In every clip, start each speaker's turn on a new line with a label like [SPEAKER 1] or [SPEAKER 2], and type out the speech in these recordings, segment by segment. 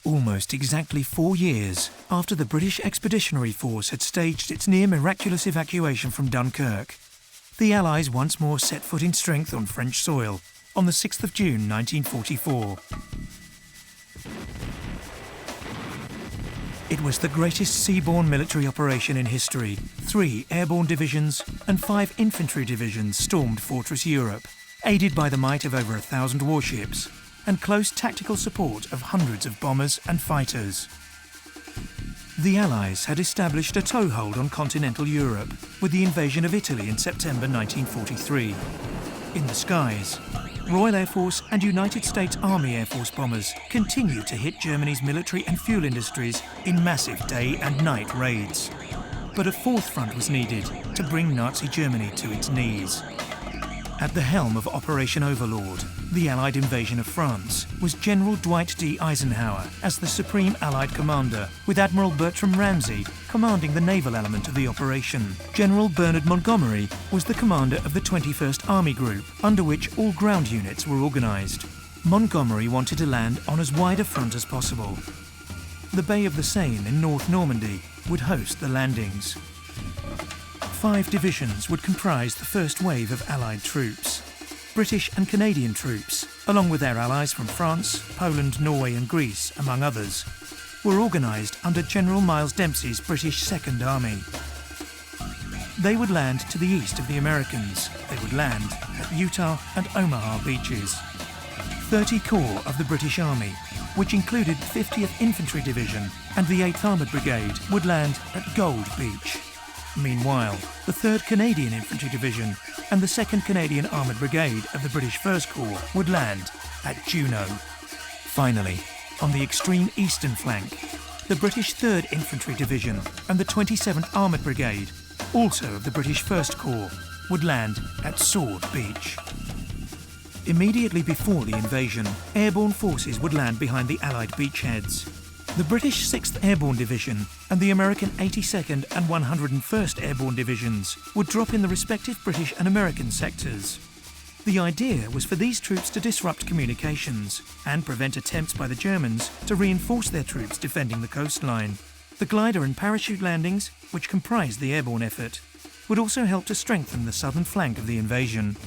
[SPEAKER 1] Almost exactly 4 years after the British Expeditionary Force had staged its near-miraculous evacuation from Dunkirk, the Allies once more set foot in strength on French soil on the 6th of June 1944. It was the greatest seaborne military operation in history. 3 airborne divisions and 5 infantry divisions stormed Fortress Europe, aided by the might of over 1,000 warships and close tactical support of hundreds of bombers and fighters. The Allies had established a toehold on continental Europe with the invasion of Italy in September 1943. In the skies, Royal Air Force and United States Army Air Force bombers continued to hit Germany's military and fuel industries in massive day and night raids. But a 4th front was needed to bring Nazi Germany to its knees. At the helm of Operation Overlord, the Allied invasion of France, was General Dwight D. Eisenhower as the Supreme Allied Commander, with Admiral Bertram Ramsay commanding the naval element of the operation. General Bernard Montgomery was the commander of the 21st Army Group, under which all ground units were organised. Montgomery wanted to land on as wide a front as possible. The Bay of the Seine in North Normandy would host the landings. 5 divisions would comprise the first wave of Allied troops. British and Canadian troops, along with their allies from France, Poland, Norway and Greece, among others, were organised under General Miles Dempsey's British Second Army. They would land to the east of the Americans. They would land at Utah and Omaha beaches. 30 corps of the British Army, which included 50th Infantry Division and the 8th Armoured Brigade, would land at Gold Beach. Meanwhile, the 3rd Canadian Infantry Division and the 2nd Canadian Armoured Brigade of the British First Corps would land at Juno. Finally, on the extreme eastern flank, the British 3rd Infantry Division and the 27th Armoured Brigade, also of the British First Corps, would land at Sword Beach. Immediately before the invasion, airborne forces would land behind the Allied beachheads. The British 6th Airborne Division and the American 82nd and 101st Airborne Divisions would drop in the respective British and American sectors. The idea was for these troops to disrupt communications and prevent attempts by the Germans to reinforce their troops defending the coastline. The glider and parachute landings, which comprised the airborne effort, would also help to strengthen the southern flank of the invasion.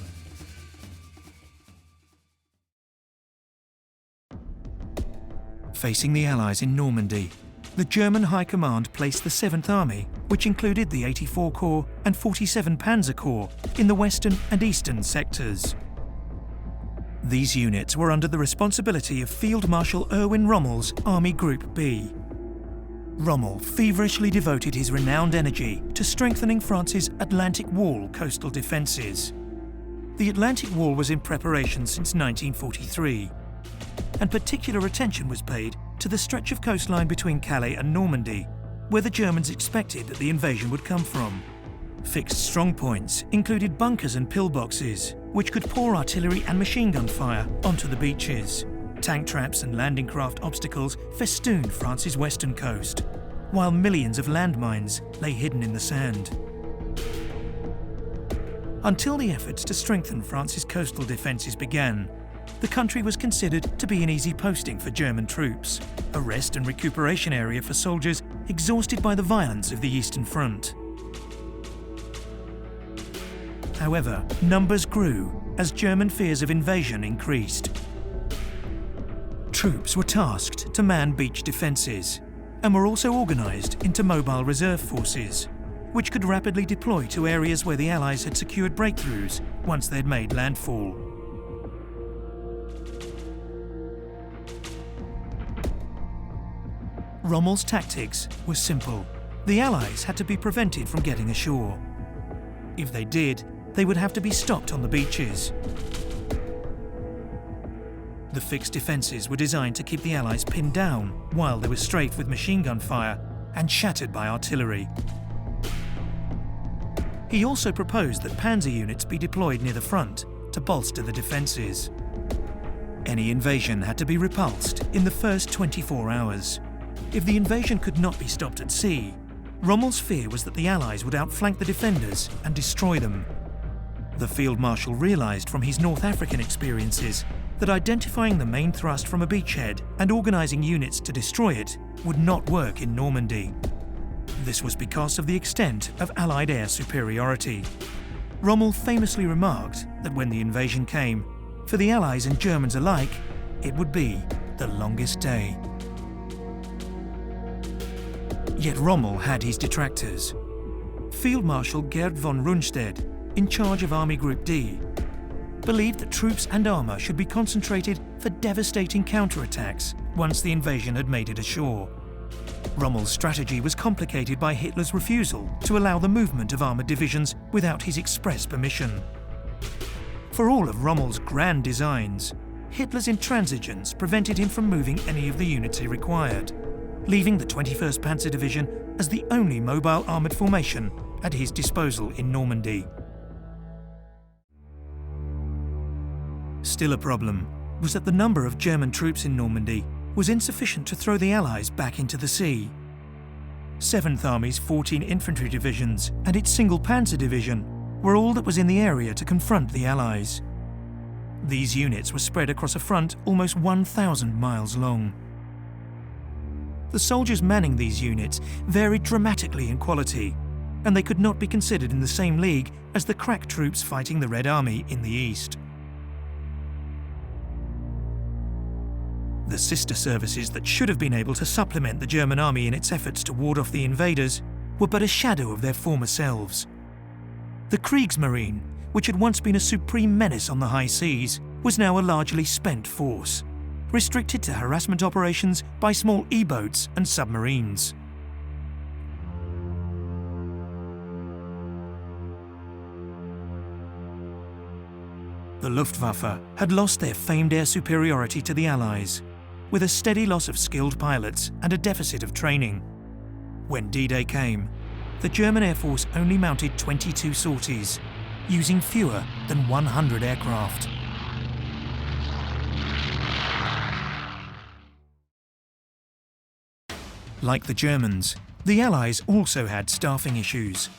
[SPEAKER 1] Facing the Allies in Normandy, the German High Command placed the 7th Army, which included the 84 Corps and 47 Panzer Corps, in the western and eastern sectors. These units were under the responsibility of Field Marshal Erwin Rommel's Army Group B. Rommel feverishly devoted his renowned energy to strengthening France's Atlantic Wall coastal defences. The Atlantic Wall was in preparation since 1943. And particular attention was paid to the stretch of coastline between Calais and Normandy, where the Germans expected that the invasion would come from. Fixed strong points included bunkers and pillboxes, which could pour artillery and machine gun fire onto the beaches. Tank traps and landing craft obstacles festooned France's western coast, while millions of landmines lay hidden in the sand. Until the efforts to strengthen France's coastal defences began, the country was considered to be an easy posting for German troops, a rest and recuperation area for soldiers exhausted by the violence of the Eastern Front. However, numbers grew as German fears of invasion increased. Troops were tasked to man beach defences and were also organised into mobile reserve forces, which could rapidly deploy to areas where the Allies had secured breakthroughs once they'd made landfall. Rommel's tactics were simple. The Allies had to be prevented from getting ashore. If they did, they would have to be stopped on the beaches. The fixed defences were designed to keep the Allies pinned down while they were strafed with machine gun fire and shattered by artillery. He also proposed that panzer units be deployed near the front to bolster the defences. Any invasion had to be repulsed in the first 24 hours. If the invasion could not be stopped at sea, Rommel's fear was that the Allies would outflank the defenders and destroy them. The Field Marshal realised from his North African experiences that identifying the main thrust from a beachhead and organising units to destroy it would not work in Normandy. This was because of the extent of Allied air superiority. Rommel famously remarked that when the invasion came, for the Allies and Germans alike, it would be the longest day. Yet Rommel had his detractors. Field Marshal Gerd von Rundstedt, in charge of Army Group D, believed that troops and armour should be concentrated for devastating counterattacks once the invasion had made it ashore. Rommel's strategy was complicated by Hitler's refusal to allow the movement of armoured divisions without his express permission. For all of Rommel's grand designs, Hitler's intransigence prevented him from moving any of the units he required, leaving the 21st Panzer Division as the only mobile armoured formation at his disposal in Normandy. Still a problem was that the number of German troops in Normandy was insufficient to throw the Allies back into the sea. 7th Army's 14 infantry divisions and its single Panzer Division were all that was in the area to confront the Allies. These units were spread across a front almost 1,000 miles long. The soldiers manning these units varied dramatically in quality, and they could not be considered in the same league as the crack troops fighting the Red Army in the east. The sister services that should have been able to supplement the German army in its efforts to ward off the invaders were but a shadow of their former selves. The Kriegsmarine, which had once been a supreme menace on the high seas, was now a largely spent force, restricted to harassment operations by small E-boats and submarines. The Luftwaffe had lost their famed air superiority to the Allies, with a steady loss of skilled pilots and a deficit of training. When D-Day came, the German Air Force only mounted 22 sorties, using fewer than 100 aircraft. Like the Germans, the Allies also had staffing issues.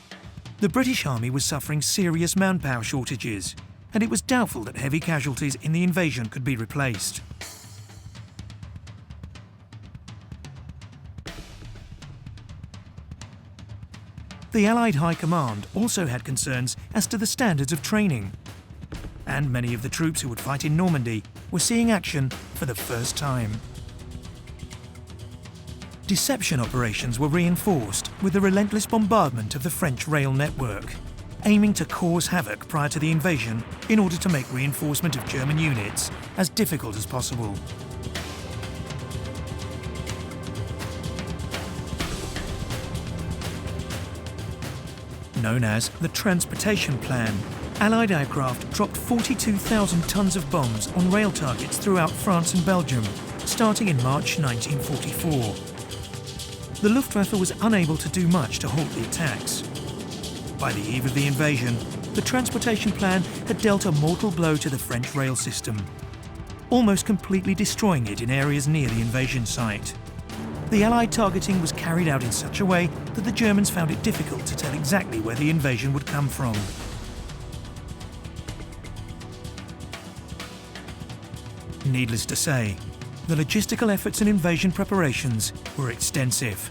[SPEAKER 1] The British Army was suffering serious manpower shortages, and it was doubtful that heavy casualties in the invasion could be replaced. The Allied High Command also had concerns as to the standards of training, and many of the troops who would fight in Normandy were seeing action for the first time. Deception operations were reinforced with the relentless bombardment of the French rail network, aiming to cause havoc prior to the invasion in order to make reinforcement of German units as difficult as possible. Known as the Transportation Plan, Allied aircraft dropped 42,000 tons of bombs on rail targets throughout France and Belgium, starting in March 1944. The Luftwaffe was unable to do much to halt the attacks. By the eve of the invasion, the Transportation Plan had dealt a mortal blow to the French rail system, almost completely destroying it in areas near the invasion site. The Allied targeting was carried out in such a way that the Germans found it difficult to tell exactly where the invasion would come from. Needless to say, the logistical efforts and invasion preparations were extensive.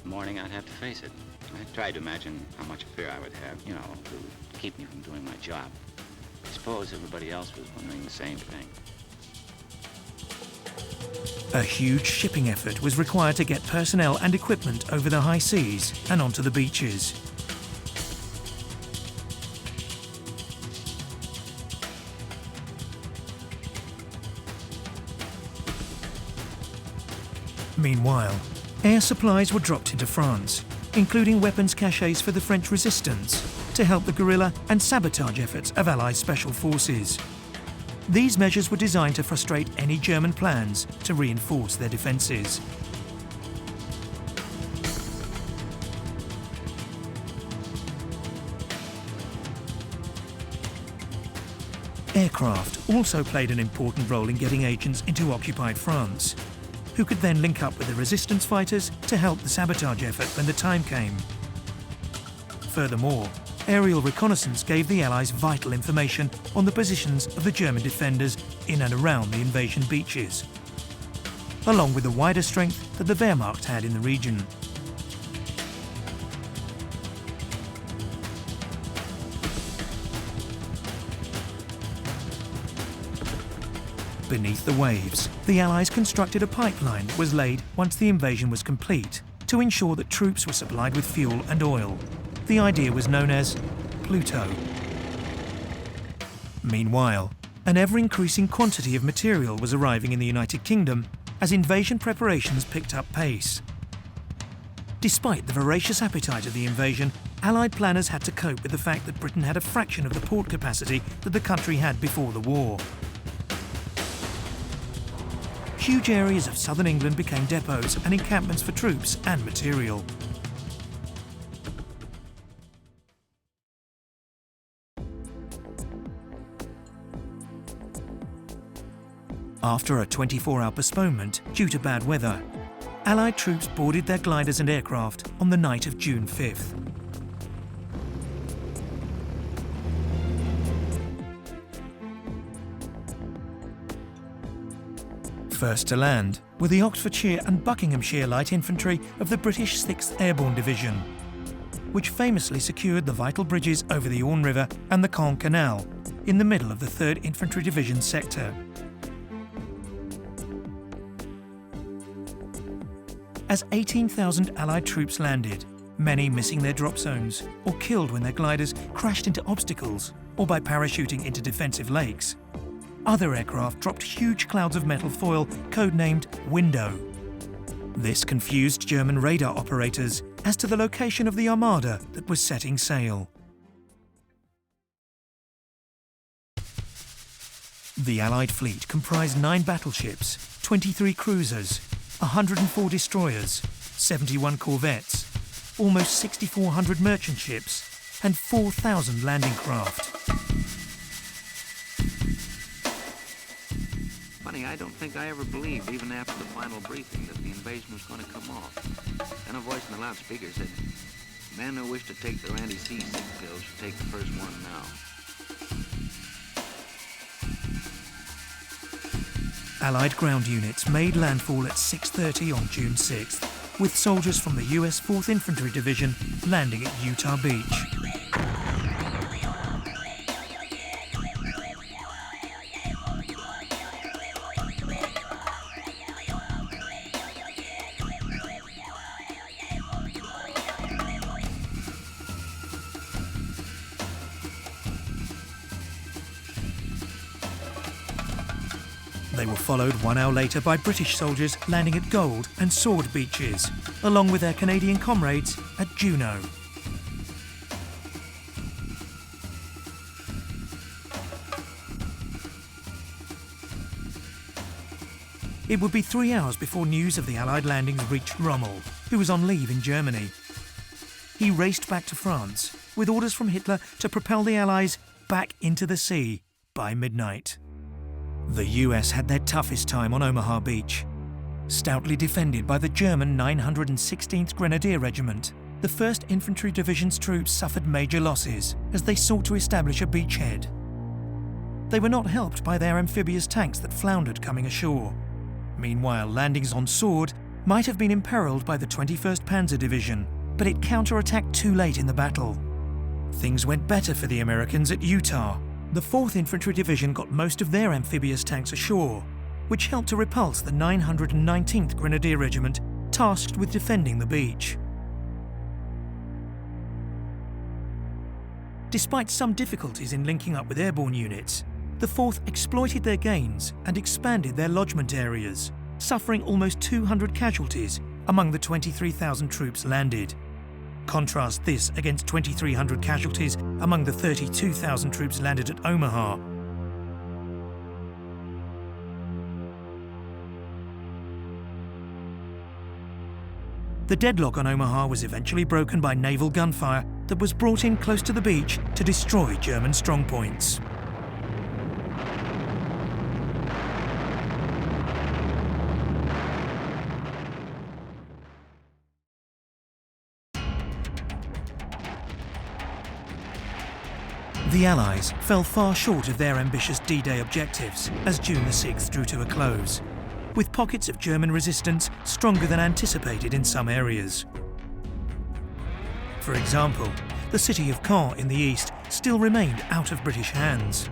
[SPEAKER 2] Morning, I'd have to face it. I tried to imagine how much fear I would have, to keep me from doing my job. I suppose everybody else was wondering the same thing.
[SPEAKER 1] A huge shipping effort was required to get personnel and equipment over the high seas and onto the beaches. Meanwhile, air supplies were dropped into France, including weapons caches for the French resistance, to help the guerrilla and sabotage efforts of Allied special forces. These measures were designed to frustrate any German plans to reinforce their defences. Aircraft also played an important role in getting agents into occupied France. who could then link up with the resistance fighters to help the sabotage effort when the time came. Furthermore, aerial reconnaissance gave the Allies vital information on the positions of the German defenders in and around the invasion beaches, along with the wider strength that the Wehrmacht had in the region. Beneath the waves, the Allies constructed a pipeline that was laid once the invasion was complete to ensure that troops were supplied with fuel and oil. The idea was known as Pluto. Meanwhile, an ever-increasing quantity of material was arriving in the United Kingdom as invasion preparations picked up pace. Despite the voracious appetite of the invasion, Allied planners had to cope with the fact that Britain had a fraction of the port capacity that the country had before the war. Huge areas of southern England became depots and encampments for troops and material. After a 24-hour postponement due to bad weather, Allied troops boarded their gliders and aircraft on the night of June 5th. First to land were the Oxfordshire and Buckinghamshire Light Infantry of the British 6th Airborne Division, which famously secured the vital bridges over the Orne River and the Caen Canal in the middle of the 3rd Infantry Division sector. As 18,000 Allied troops landed, many missing their drop zones or killed when their gliders crashed into obstacles or by parachuting into defensive lakes, other aircraft dropped huge clouds of metal foil codenamed Window. This confused German radar operators as to the location of the armada that was setting sail. The Allied fleet comprised 9 battleships, 23 cruisers, 104 destroyers, 71 corvettes, almost 6,400 merchant ships, and 4,000 landing craft.
[SPEAKER 2] Funny, I don't think I ever believed, even after the final briefing, that the invasion was going to come off. Then a voice in the loudspeaker said, "Men who wish to take their anti-seasick pills should take the first one now."
[SPEAKER 1] Allied ground units made landfall at 6:30 on June 6th, with soldiers from the US 4th Infantry Division landing at Utah Beach. They were followed 1 hour later by British soldiers landing at Gold and Sword beaches, along with their Canadian comrades at Juno. It would be 3 hours before news of the Allied landings reached Rommel, who was on leave in Germany. He raced back to France, with orders from Hitler to propel the Allies back into the sea by midnight. The US had their toughest time on Omaha Beach. Stoutly defended by the German 916th Grenadier Regiment, the 1st Infantry Division's troops suffered major losses as they sought to establish a beachhead. They were not helped by their amphibious tanks that floundered coming ashore. Meanwhile, landings on Sword might have been imperiled by the 21st Panzer Division, but it counterattacked too late in the battle. Things went better for the Americans at Utah. The 4th Infantry Division got most of their amphibious tanks ashore, which helped to repulse the 919th Grenadier Regiment tasked with defending the beach. Despite some difficulties in linking up with airborne units, the 4th exploited their gains and expanded their lodgement areas, suffering almost 200 casualties among the 23,000 troops landed. Contrast this against 2,300 casualties among the 32,000 troops landed at Omaha. The deadlock on Omaha was eventually broken by naval gunfire that was brought in close to the beach to destroy German strongpoints. The Allies fell far short of their ambitious D-Day objectives as June the 6th drew to a close, with pockets of German resistance stronger than anticipated in some areas. For example, the city of Caen in the east still remained out of British hands.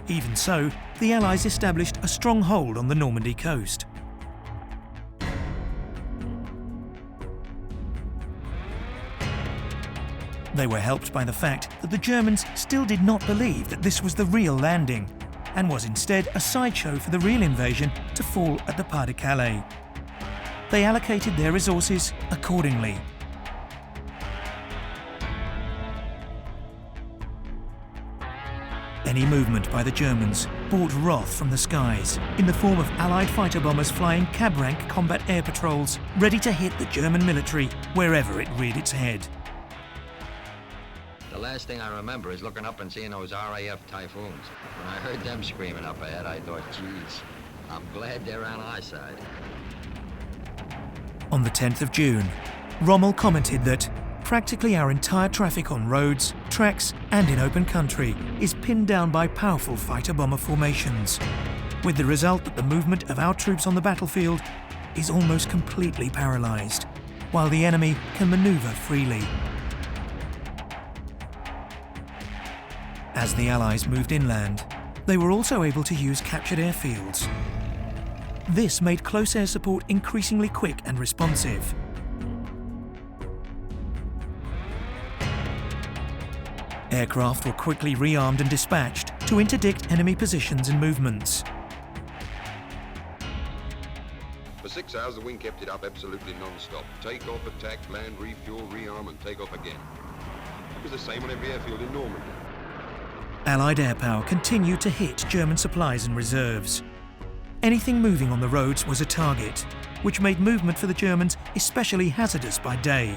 [SPEAKER 1] Even so, the Allies established a strong hold on the Normandy coast. They were helped by the fact that the Germans still did not believe that this was the real landing, and was instead a sideshow for the real invasion to fall at the Pas de Calais. They allocated their resources accordingly. Any movement by the Germans brought wrath from the skies in the form of Allied fighter bombers flying cab-rank combat air patrols, ready to hit the German military wherever it reared its head.
[SPEAKER 3] The last thing I remember is looking up and seeing those RAF Typhoons. When I heard them screaming up ahead, I thought, geez, I'm glad they're on our side.
[SPEAKER 1] On the 10th of June, Rommel commented that practically our entire traffic on roads, tracks and in open country is pinned down by powerful fighter-bomber formations, with the result that the movement of our troops on the battlefield is almost completely paralysed, while the enemy can manoeuvre freely. As the Allies moved inland, they were also able to use captured airfields. This made close air support increasingly quick and responsive. Aircraft were quickly rearmed and dispatched to interdict enemy positions and movements.
[SPEAKER 4] For 6 hours, the wind kept it up absolutely non-stop. Take off, attack, land, refuel, rearm, and take off again. It was the same on every airfield in Normandy.
[SPEAKER 1] Allied air power continued to hit German supplies and reserves. Anything moving on the roads was a target, which made movement for the Germans especially hazardous by day.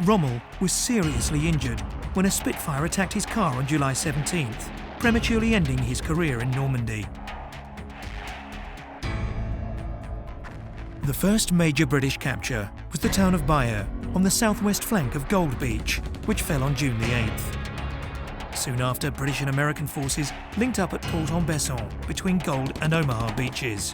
[SPEAKER 1] Rommel was seriously injured when a Spitfire attacked his car on July 17th, prematurely ending his career in Normandy. The first major British capture was the town of Bayeux on the southwest flank of Gold Beach, which fell on June the 8th. Soon after, British and American forces linked up at Port-en-Besson between Gold and Omaha beaches.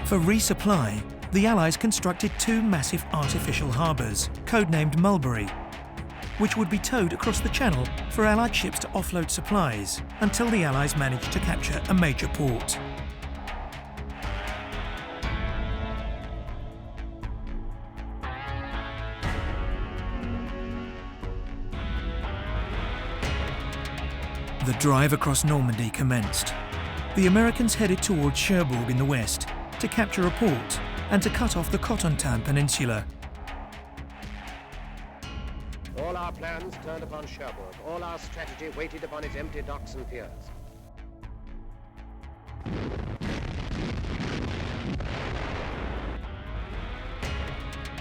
[SPEAKER 1] For resupply, the Allies constructed 2 massive artificial harbours, codenamed Mulberry, which would be towed across the Channel for Allied ships to offload supplies until the Allies managed to capture a major port. The drive across Normandy commenced. The Americans headed towards Cherbourg in the west to capture a port and to cut off the Cotentin Peninsula.
[SPEAKER 5] All our plans turned upon Cherbourg. All our strategy waited upon its empty docks and piers.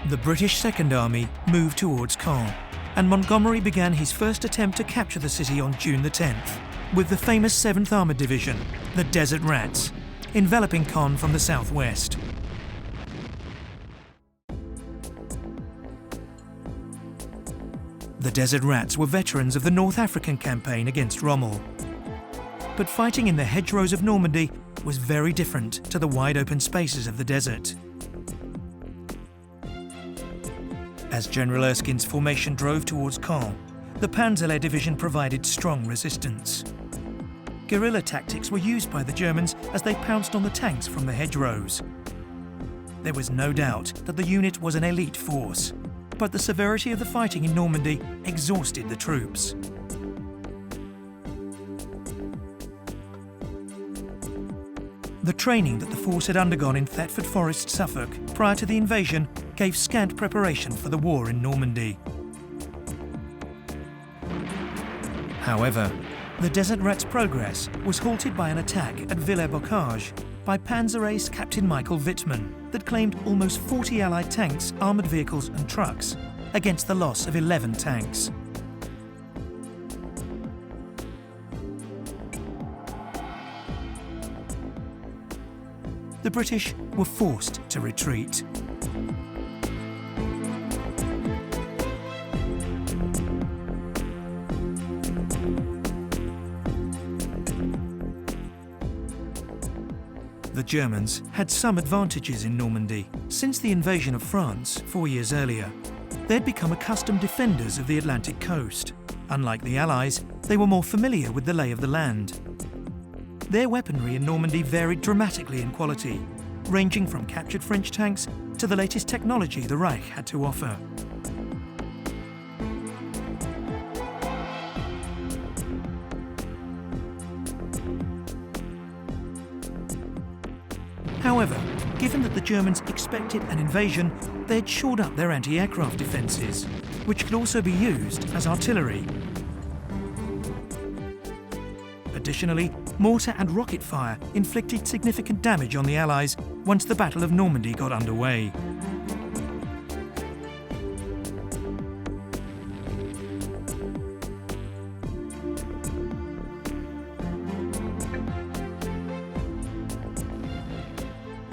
[SPEAKER 1] The British Second Army moved towards Caen, and Montgomery began his first attempt to capture the city on June the 10th, with the famous 7th Armoured Division, the Desert Rats, enveloping Caen from the southwest. The Desert Rats were veterans of the North African campaign against Rommel. But fighting in the hedgerows of Normandy was very different to the wide open spaces of the desert. As General Erskine's formation drove towards Caen, the Panzerlehr Division provided strong resistance. Guerrilla tactics were used by the Germans as they pounced on the tanks from the hedgerows. There was no doubt that the unit was an elite force, but the severity of the fighting in Normandy exhausted the troops. The training that the force had undergone in Thetford Forest, Suffolk, prior to the invasion gave scant preparation for the war in Normandy. However, the Desert Rat's progress was halted by an attack at Villers-Bocage by Panzer Ace Captain Michael Wittmann that claimed almost 40 Allied tanks, armoured vehicles and trucks, against the loss of 11 tanks. The British were forced to retreat. The Germans had some advantages in Normandy. Since the invasion of France 4 years earlier, they'd become accustomed defenders of the Atlantic coast. Unlike the Allies, they were more familiar with the lay of the land. Their weaponry in Normandy varied dramatically in quality, ranging from captured French tanks to the latest technology the Reich had to offer. However, given that the Germans expected an invasion, they had shored up their anti-aircraft defences, which could also be used as artillery. Additionally, mortar and rocket fire inflicted significant damage on the Allies once the Battle of Normandy got underway.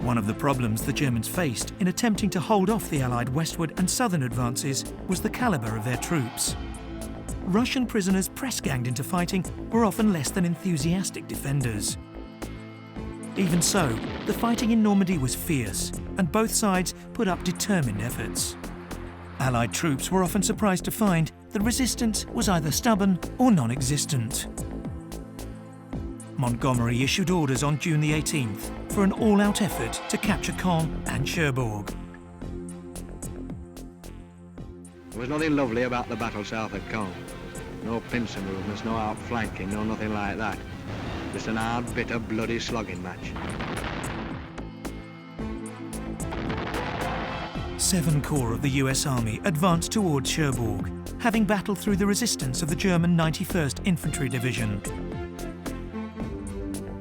[SPEAKER 1] One of the problems the Germans faced in attempting to hold off the Allied westward and southern advances was the calibre of their troops. Russian prisoners press-ganged into fighting were often less than enthusiastic defenders. Even so, the fighting in Normandy was fierce, and both sides put up determined efforts. Allied troops were often surprised to find that resistance was either stubborn or non-existent. Montgomery issued orders on June the 18th for an all-out effort to capture Caen and Cherbourg.
[SPEAKER 6] There was nothing lovely about the battle south of Caen. No pincer movements, no outflanking, no nothing like that. Just an hard, bitter, bloody slugging match.
[SPEAKER 1] 7 Corps of the US Army advanced towards Cherbourg, having battled through the resistance of the German 91st Infantry Division.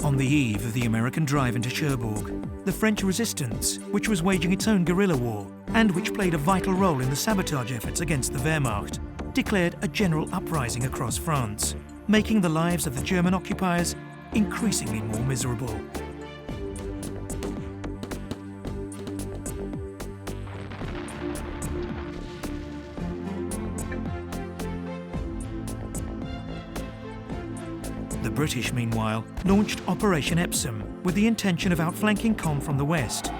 [SPEAKER 1] On the eve of the American drive into Cherbourg, the French resistance, which was waging its own guerrilla war and which played a vital role in the sabotage efforts against the Wehrmacht, declared a general uprising across France, making the lives of the German occupiers increasingly more miserable. The British, meanwhile, launched Operation Epsom with the intention of outflanking Caen from the west.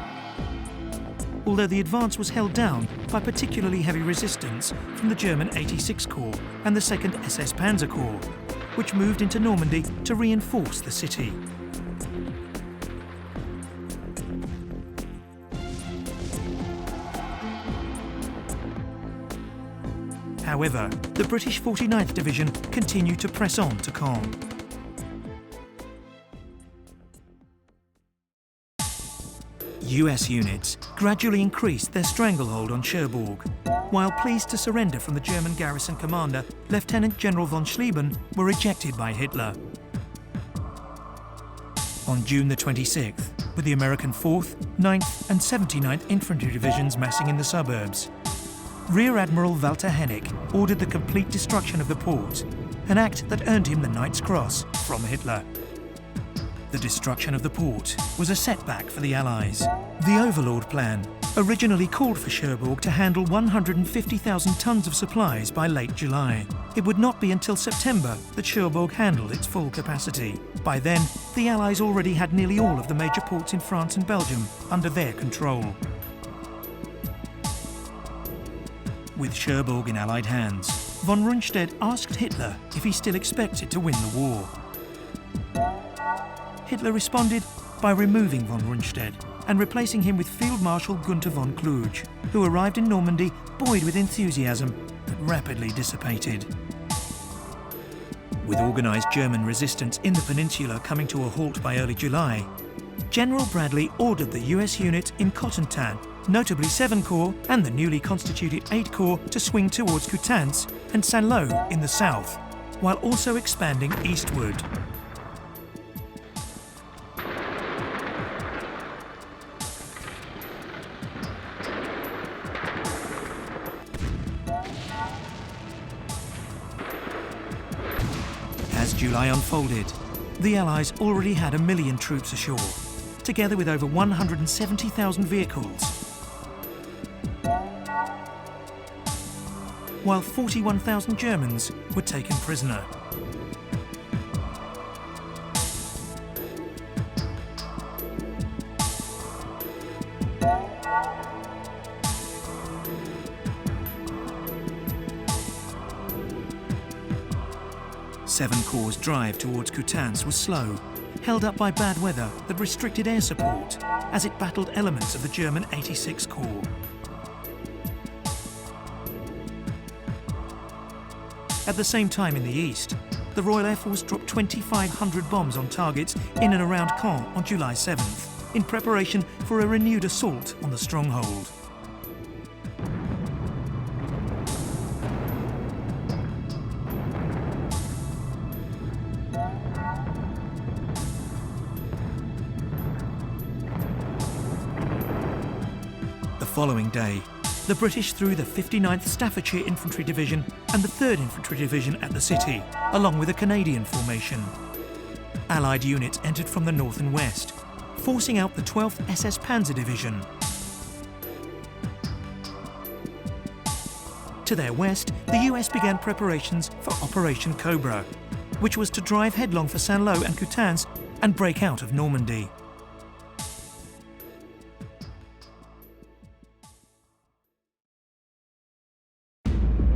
[SPEAKER 1] Although the advance was held down by particularly heavy resistance from the German 86 Corps and the 2nd SS Panzer Corps, which moved into Normandy to reinforce the city. However, the British 49th Division continued to press on to Caen. US units gradually increased their stranglehold on Cherbourg, while pleas to surrender from the German garrison commander, Lieutenant General von Schlieben, were rejected by Hitler. On June the 26th, with the American 4th, 9th and 79th Infantry Divisions massing in the suburbs, Rear Admiral Walter Hennig ordered the complete destruction of the port, an act that earned him the Knight's Cross from Hitler. The destruction of the port was a setback for the Allies. The Overlord Plan originally called for Cherbourg to handle 150,000 tons of supplies by late July. It would not be until September that Cherbourg handled its full capacity. By then, the Allies already had nearly all of the major ports in France and Belgium under their control. With Cherbourg in Allied hands, von Rundstedt asked Hitler if he still expected to win the war. Hitler responded by removing von Rundstedt and replacing him with Field Marshal Gunther von Kluge, who arrived in Normandy buoyed with enthusiasm but rapidly dissipated. With organised German resistance in the peninsula coming to a halt by early July, General Bradley ordered the US units in Cotentin, notably 7 Corps and the newly constituted 8 Corps, to swing towards Coutances and Saint-Lô in the south, while also expanding eastward. As July unfolded, the Allies already had 1 million troops ashore, together with over 170,000 vehicles, while 41,000 Germans were taken prisoner. Seven Corps' drive towards Coutances was slow, held up by bad weather that restricted air support as it battled elements of the German 86 Corps. At the same time in the east, the Royal Air Force dropped 2,500 bombs on targets in and around Caen on July 7th, in preparation for a renewed assault on the stronghold. The following day, the British threw the 59th Staffordshire Infantry Division and the 3rd Infantry Division at the city, along with a Canadian formation. Allied units entered from the north and west, forcing out the 12th SS Panzer Division. To their west, the US began preparations for Operation Cobra, which was to drive headlong for Saint-Lô and Coutances and break out of Normandy.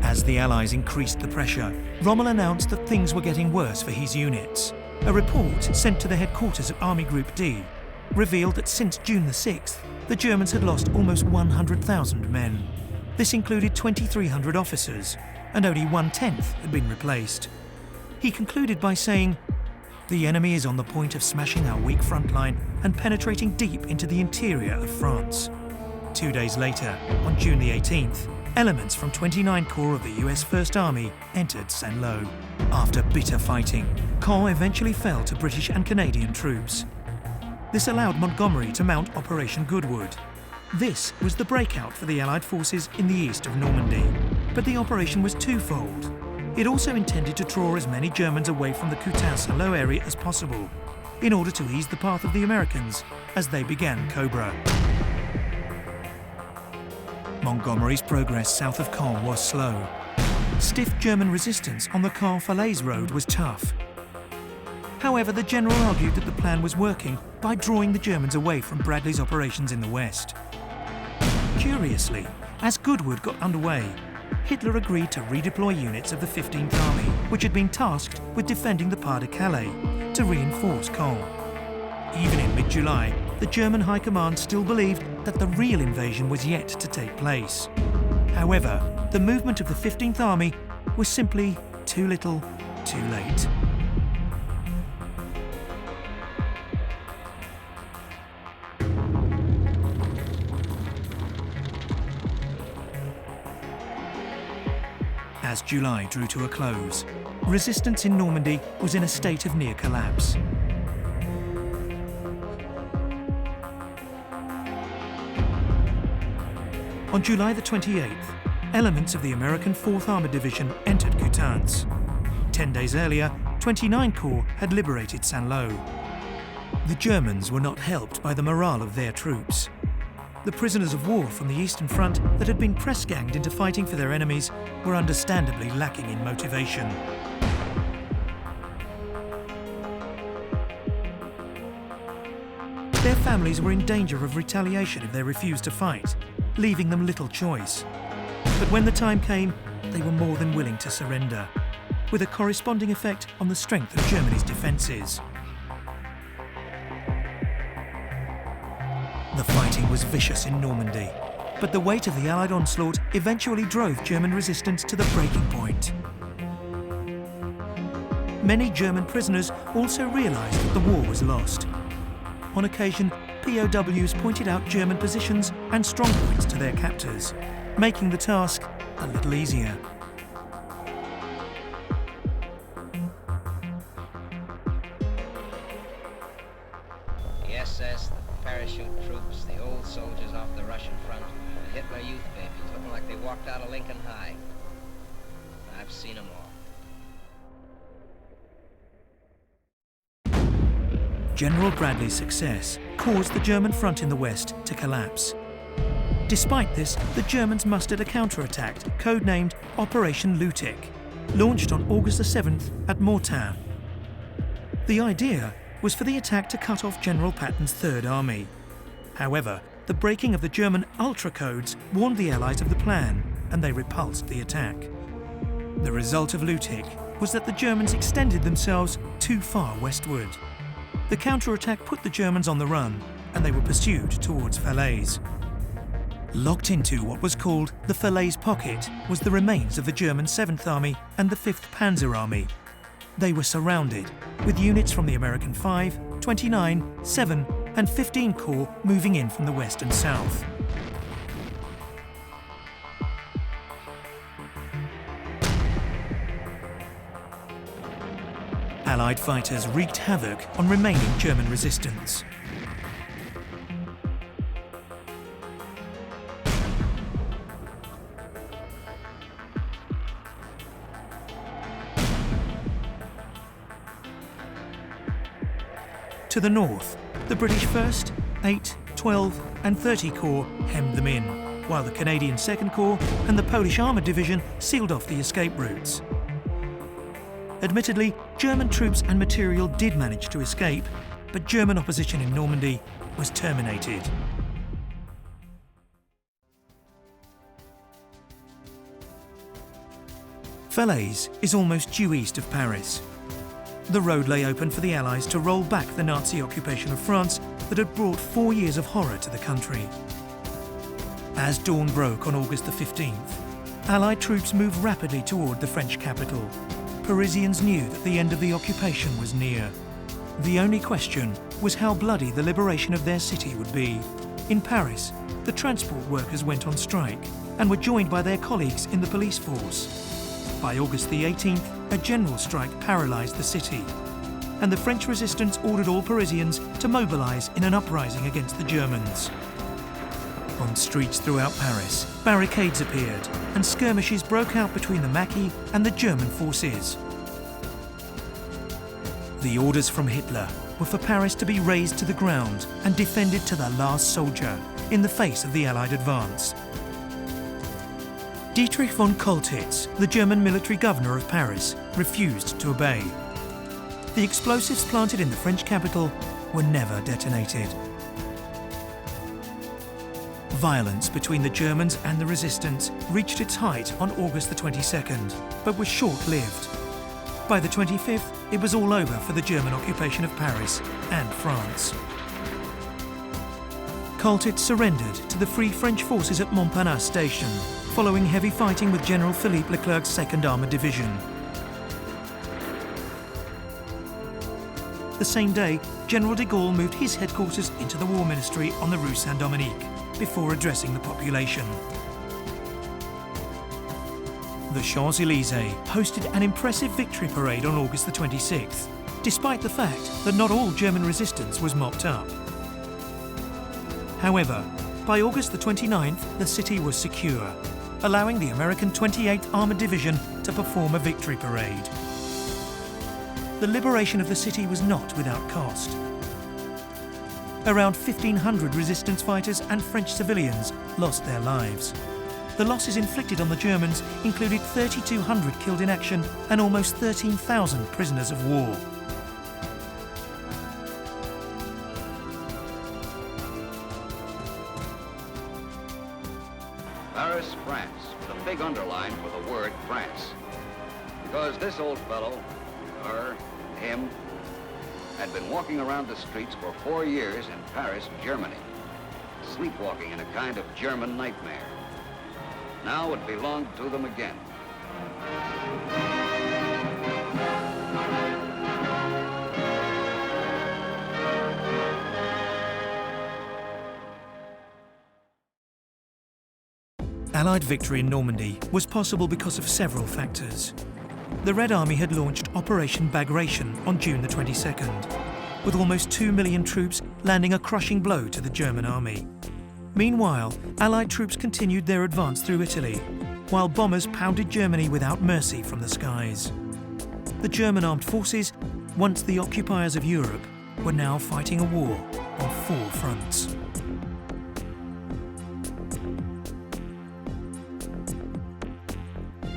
[SPEAKER 1] As the Allies increased the pressure, Rommel announced that things were getting worse for his units. A report sent to the headquarters of Army Group D revealed that since June the 6th, the Germans had lost almost 100,000 men. This included 2,300 officers, and only 1/10 had been replaced. He concluded by saying, "The enemy is on the point of smashing our weak front line and penetrating deep into the interior of France." 2 days later, on June the 18th, elements from 29 Corps of the US First Army entered Saint-Lô. After bitter fighting, Caen eventually fell to British and Canadian troops. This allowed Montgomery to mount Operation Goodwood. This was the breakout for the Allied forces in the east of Normandy. But the operation was twofold. It also intended to draw as many Germans away from the Coutances-Saint-Lô area as possible, in order to ease the path of the Americans as they began Cobra. Montgomery's progress south of Caen was slow. Stiff German resistance on the Caen-Falaise road was tough. However, the general argued that the plan was working by drawing the Germans away from Bradley's operations in the west. Curiously, as Goodwood got underway, Hitler agreed to redeploy units of the 15th Army, which had been tasked with defending the Pas de Calais, to reinforce Caen. Even in mid-July, the German High Command still believed that the real invasion was yet to take place. However, the movement of the 15th Army was simply too little, too late. As July drew to a close, resistance in Normandy was in a state of near collapse. On July the 28th, elements of the American 4th Armored Division entered Coutances. 10 days earlier, 29 Corps had liberated Saint-Lô. The Germans were not helped by the morale of their troops. The prisoners of war from the Eastern Front that had been press-ganged into fighting for their enemies were understandably lacking in motivation. Their families were in danger of retaliation if they refused to fight, leaving them little choice. But when the time came, they were more than willing to surrender, with a corresponding effect on the strength of Germany's defences. The fighting was vicious in Normandy, but the weight of the Allied onslaught eventually drove German resistance to the breaking point. Many German prisoners also realised that the war was lost. On occasion, POWs pointed out German positions and strongpoints to their captors, making the task a little easier.
[SPEAKER 7] Hitler youth babies, looking like they walked out of Lincoln High. I've seen them all.
[SPEAKER 1] General Bradley's success caused the German front in the west to collapse. Despite this, the Germans mustered a counterattack, codenamed Operation Lüttich, launched on August the 7th at Mortain. The idea was for the attack to cut off General Patton's Third Army. However, the breaking of the German ultra codes warned the Allies of the plan, and they repulsed the attack. The result of Lüttich was that the Germans extended themselves too far westward. The counterattack put the Germans on the run, and they were pursued towards Falaise. Locked into what was called the Falaise Pocket was the remains of the German 7th Army and the 5th Panzer Army. They were surrounded, with units from the American 5, 29, 7 and 15 Corps moving in from the west and south. Allied fighters wreaked havoc on remaining German resistance. To the north, the British 1st, 8, 12 and 30 Corps hemmed them in, while the Canadian 2nd Corps and the Polish Armoured Division sealed off the escape routes. Admittedly, German troops and material did manage to escape, but German opposition in Normandy was terminated. Falaise is almost due east of Paris. The road lay open for the Allies to roll back the Nazi occupation of France that had brought 4 years of horror to the country. As dawn broke on August the 15th, Allied troops moved rapidly toward the French capital. Parisians knew that the end of the occupation was near. The only question was how bloody the liberation of their city would be. In Paris, the transport workers went on strike and were joined by their colleagues in the police force. By August the 18th, a general strike paralysed the city, and the French resistance ordered all Parisians to mobilise in an uprising against the Germans. On streets throughout Paris, barricades appeared, and skirmishes broke out between the Maquis and the German forces. The orders from Hitler were for Paris to be razed to the ground and defended to the last soldier in the face of the Allied advance. Dietrich von Koltitz, the German military governor of Paris, refused to obey. The explosives planted in the French capital were never detonated. Violence between the Germans and the resistance reached its height on August the 22nd, but was short-lived. By the 25th, it was all over for the German occupation of Paris and France. Koltitz surrendered to the Free French forces at Montparnasse station, following heavy fighting with General Philippe Leclerc's 2nd Armoured Division. The same day, General de Gaulle moved his headquarters into the War Ministry on the Rue Saint-Dominique before addressing the population. The Champs-Élysées hosted an impressive victory parade on August the 26th, despite the fact that not all German resistance was mopped up. However, by August the 29th, the city was secure, allowing the American 28th Armoured Division to perform a victory parade. The liberation of the city was not without cost. Around 1,500 resistance fighters and French civilians lost their lives. The losses inflicted on the Germans included 3,200 killed in action and almost 13,000 prisoners of war.
[SPEAKER 3] Paris, France, with a big underline for the word France. Because this old fellow, her, him, had been walking around the streets for 4 years in Paris, Germany, sleepwalking in a kind of German nightmare. Now it belonged to them again.
[SPEAKER 1] Allied victory in Normandy was possible because of several factors. The Red Army had launched Operation Bagration on June the 22nd, with almost 2 million troops landing a crushing blow to the German army. Meanwhile, Allied troops continued their advance through Italy, while bombers pounded Germany without mercy from the skies. The German armed forces, once the occupiers of Europe, were now fighting a war on 4 fronts.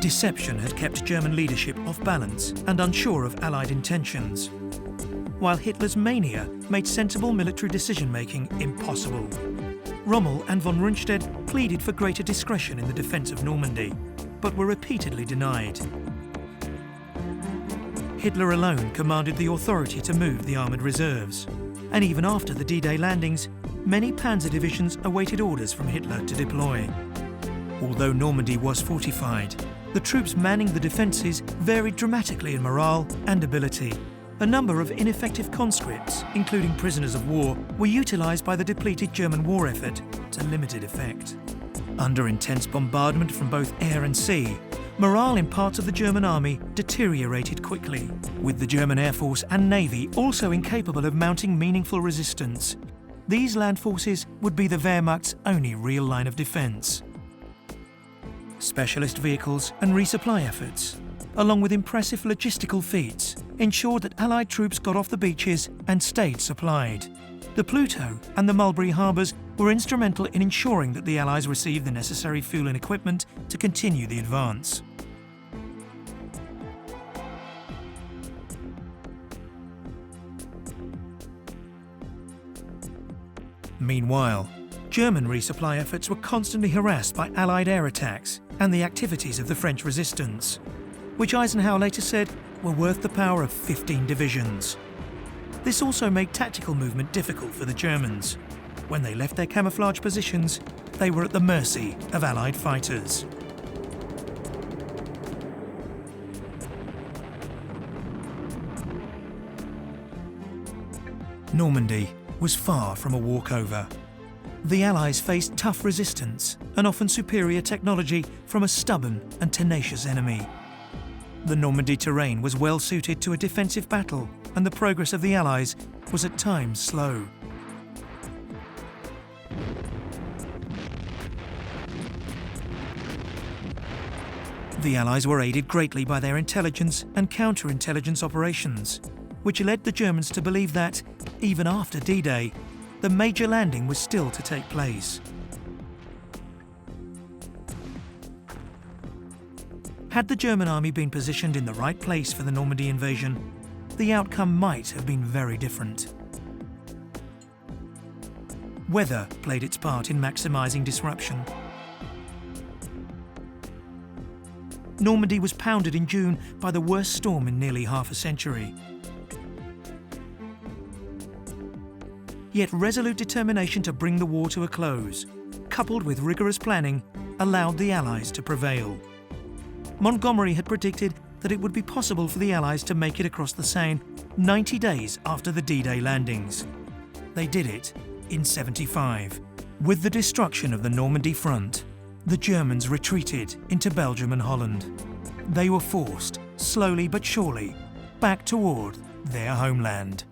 [SPEAKER 1] Deception had kept German leadership off balance and unsure of Allied intentions, while Hitler's mania made sensible military decision-making impossible. Rommel and von Rundstedt pleaded for greater discretion in the defence of Normandy, but were repeatedly denied. Hitler alone commanded the authority to move the armoured reserves, and even after the D-Day landings, many panzer divisions awaited orders from Hitler to deploy. Although Normandy was fortified, the troops manning the defences varied dramatically in morale and ability. A number of ineffective conscripts, including prisoners of war, were utilised by the depleted German war effort to limited effect. Under intense bombardment from both air and sea, morale in parts of the German army deteriorated quickly, with the German Air Force and Navy also incapable of mounting meaningful resistance. These land forces would be the Wehrmacht's only real line of defence. Specialist vehicles and resupply efforts, along with impressive logistical feats, ensured that Allied troops got off the beaches and stayed supplied. The Pluto and the Mulberry harbours were instrumental in ensuring that the Allies received the necessary fuel and equipment to continue the advance. Meanwhile, German resupply efforts were constantly harassed by Allied air attacks and the activities of the French resistance, which Eisenhower later said were worth the power of 15 divisions. This also made tactical movement difficult for the Germans. When they left their camouflage positions, they were at the mercy of Allied fighters. Normandy was far from a walkover. The Allies faced tough resistance and often superior technology from a stubborn and tenacious enemy. The Normandy terrain was well suited to a defensive battle, and the progress of the Allies was at times slow. The Allies were aided greatly by their intelligence and counterintelligence operations, which led the Germans to believe that, even after D-Day, the major landing was still to take place. Had the German army been positioned in the right place for the Normandy invasion, the outcome might have been very different. Weather played its part in maximising disruption. Normandy was pounded in June by the worst storm in nearly half a century. Yet resolute determination to bring the war to a close, coupled with rigorous planning, allowed the Allies to prevail. Montgomery had predicted that it would be possible for the Allies to make it across the Seine 90 days after the D-Day landings. They did it in 75. With the destruction of the Normandy front, the Germans retreated into Belgium and Holland. They were forced, slowly but surely, back toward their homeland.